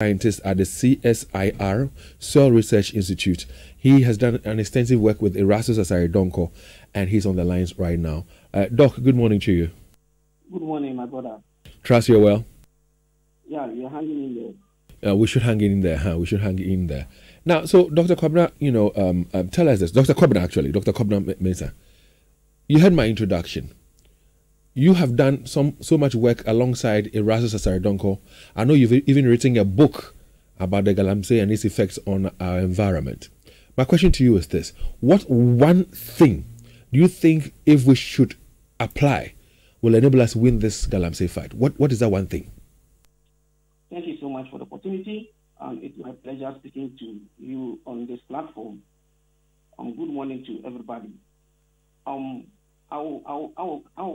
scientist at the CSIR-Soil Research Institute. He has done an extensive work with Erastus Asare-Donkor, and he's on the lines right now. Doc, good morning to you. Good morning, my brother. Trust you're well? Yeah, you're hanging in there. We should hang in there, huh? We should hang in there. Now, so Dr. Kobina, tell us this. Dr. Kobina Kobina Mensah, you heard my introduction. You have done so much work alongside Erastus Asare-Donkor. I know you've even written a book about the Galamsey and its effects on our environment. My question to you is this. What one thing do you think, if we should apply, will enable us win this Galamsey fight? What is that one thing? Thank you so much for the opportunity. It's my pleasure speaking to you on this platform. Good morning to everybody. I will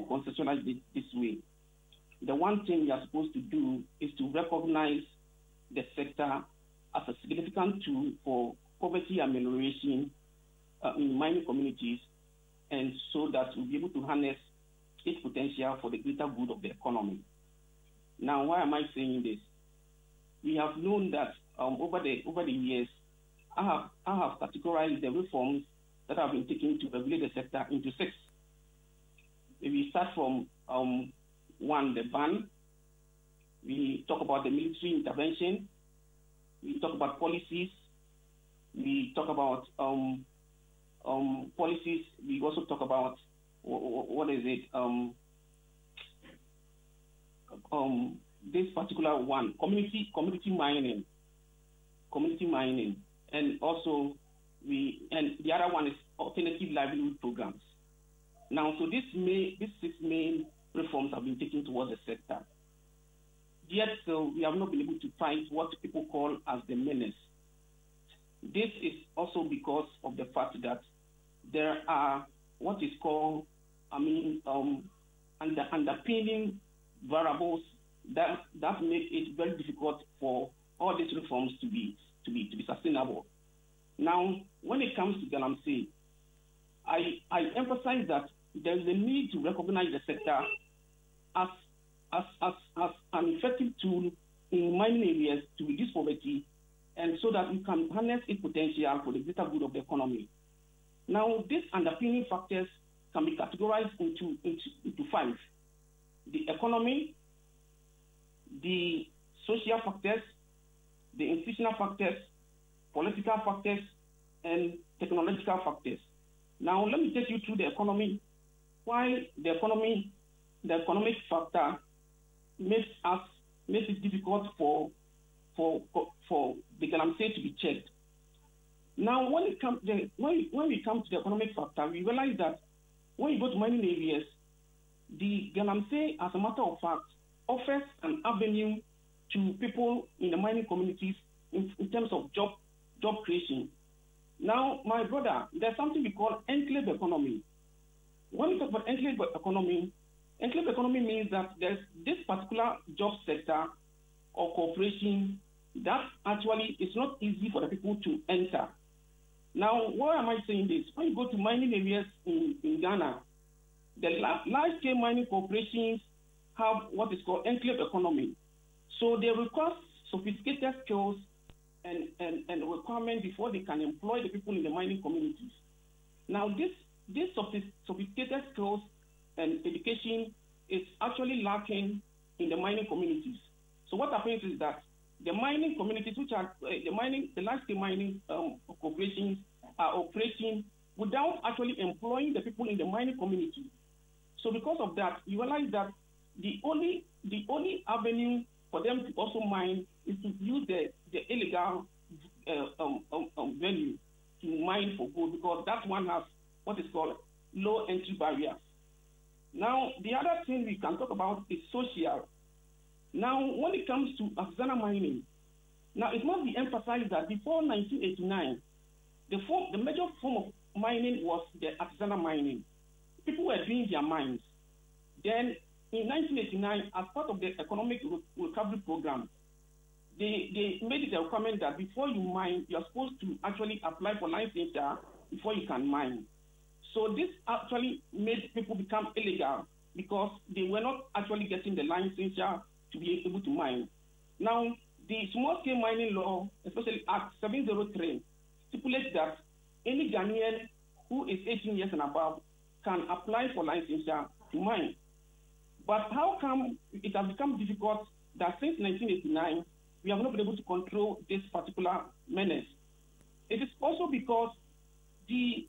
conceptualize it this way. The one thing we are supposed to do is to recognize the sector as a significant tool for poverty amelioration in mining communities, and so that we'll be able to harness its potential for the greater good of the economy. Now, why am I saying this? We have known that over the years, I have categorized the reforms that have been taken to regulate the sector into 6. If we start from 1, the ban. We talk about the military intervention. We talk about policies. We talk about policies. We also talk about this particular one, community mining, and also the other one is alternative livelihood programs. Now, so these 6 main reforms have been taken towards the sector. Yet, so we have not been able to fight what people call as the menace. This is also because of the fact that there are what is called, underpinning variables that make it very difficult for all these reforms to be sustainable. Now, when it comes to Galamsey, I emphasize that there is a need to recognize the sector as an effective tool in mining areas to reduce poverty, and so that we can harness its potential for the greater good of the economy. Now, these underpinning factors can be categorized into 5: the economy, the social factors, the institutional factors, political factors, and technological factors. Now, let me take you through the economy. Why the economic factor makes it difficult for the Galamsey to be checked. Now, when we come to the economic factor, we realize that when you go to mining areas, the Galamsey, as a matter of fact, offers an avenue to people in the mining communities in terms of job creation. Now, my brother, there's something we call enclave economy. When we talk about enclave economy means that there's this particular job sector or corporation that actually is not easy for the people to enter. Now, why am I saying this? When you go to mining areas in Ghana, the large-scale mining corporations have what is called enclave economy. So they require sophisticated skills and requirements before they can employ the people in the mining communities. Now, this sophisticated skills and education is actually lacking in the mining communities. So what happens is that the mining communities, which are the large-scale mining corporations, are operating without actually employing the people in the mining community. So because of that, you realize that the only avenue for them to also mine is to use the illegal venue to mine for gold, because that one has what is called low entry barriers. Now, the other thing we can talk about is social. Now, when it comes to artisanal mining, now it must be emphasized that before 1989, the major form of mining was the artisanal mining. People were doing their mines. Then, in 1989, as part of the economic recovery program, they made it a requirement that before you mine, you're supposed to actually apply for licensure before you can mine. So this actually made people become illegal because they were not actually getting the licensure to be able to mine. Now, the small-scale mining law, especially Act 703, stipulates that any Ghanaian who is 18 years and above can apply for licensure to mine. But how come it has become difficult that since 1989, we have not been able to control this particular menace? It is also because the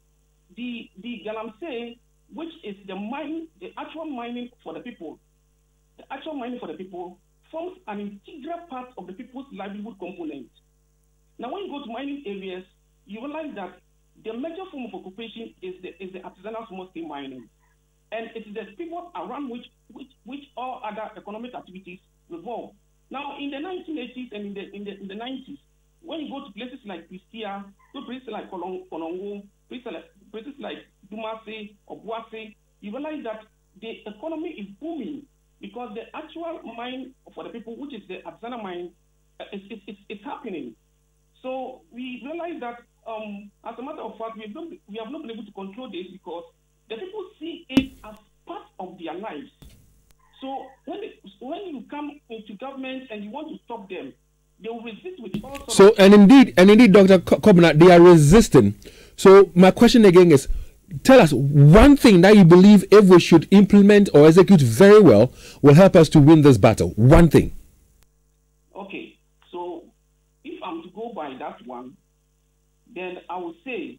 Galamsey, which is the actual mining for the people, forms an integral part of the people's livelihood component. Now, when you go to mining areas, you realize that the major form of occupation is the artisanal small-scale mining, and it is the people around which all other economic activities revolve. Now, in the 1980s and in the 90s, when you go to places like Pistia, to places like Konongo, places like Dumase or Boise, you realize that the economy is booming because the actual mine for the people, which is the artisanal mine, is happening. So we realize that, as a matter of fact, we have not been able to control this because the people see it as part of their lives. So when you come into government and you want to stop them, they will resist with all sorts of... And indeed, Dr. Kobina, they are resisting. So my question again is, tell us one thing that you believe if we should implement or execute very well will help us to win this battle. One thing. Okay, so if I'm to go by that one, then I would say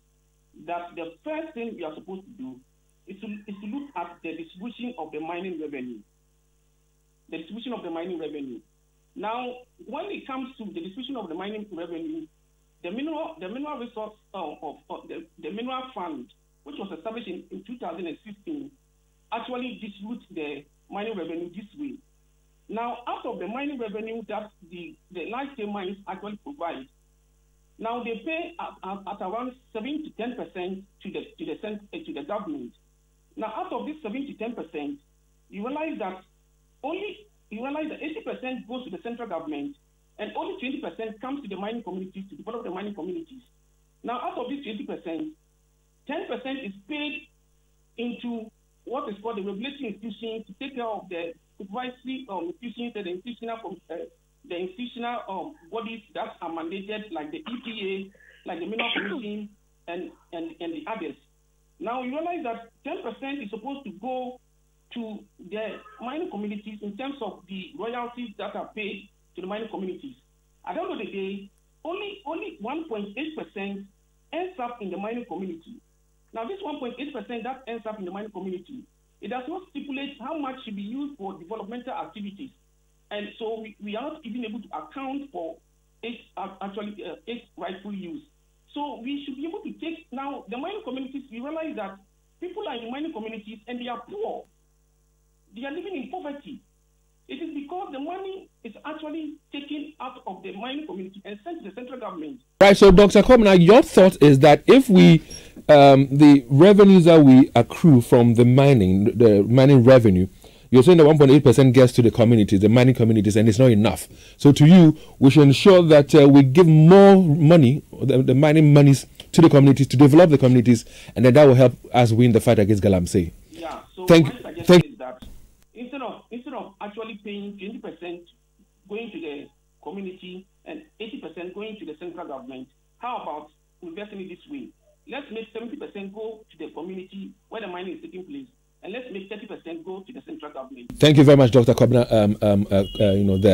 that the first thing we are supposed to do is to look at the distribution of the mining revenue. The distribution of the mining revenue. Now, when it comes to the distribution of the mining revenue, the mineral resource the mineral fund, which was established in 2016, actually distributes the mining revenue this way. Now, out of the mining revenue that the large-scale mines actually provide, now they pay at around 7 to 10% to the government. Now, out of this 7 to 10%, you realize that 80% goes to the central government, and only 20% comes to the mining communities to develop the mining communities. Now, out of this 20%, 10% is paid into what is called the regulatory institutions to take care of the supervisory institutions and the institutional bodies that are mandated, like the EPA, like the Mineral Commission, and the others. Now, you realize that 10% is supposed to go to the mining communities in terms of the royalties that are paid to the mining communities. At the end of the day, only 1.8% ends up in the mining community. Now, this 1.8% that ends up in the mining community, it does not stipulate how much should be used for developmental activities. And so we are not even able to account for its rightful use. So we should be able to take, now, the mining communities, we realize that people are in mining communities and they are poor. They are living in poverty. It is because the money is actually taken out of the mining community and sent to the central government. Right, so Dr. Kobina, your thought is that if we, the revenues that we accrue from the mining revenue, you're saying that 1.8% gets to the communities, the mining communities, and it's not enough. So to you, we should ensure that we give more money, the mining monies, to the communities, to develop the communities, and then that will help us win the fight against Galamsey. Yeah, so my suggestion is that instead of actually paying 20% going to the community and 80% going to the central government, how about investing it this way? Let's make 70% go to the community where the mining is taking place, and let's make 30% go to the central government. Thank you very much, Dr. Kobina. There.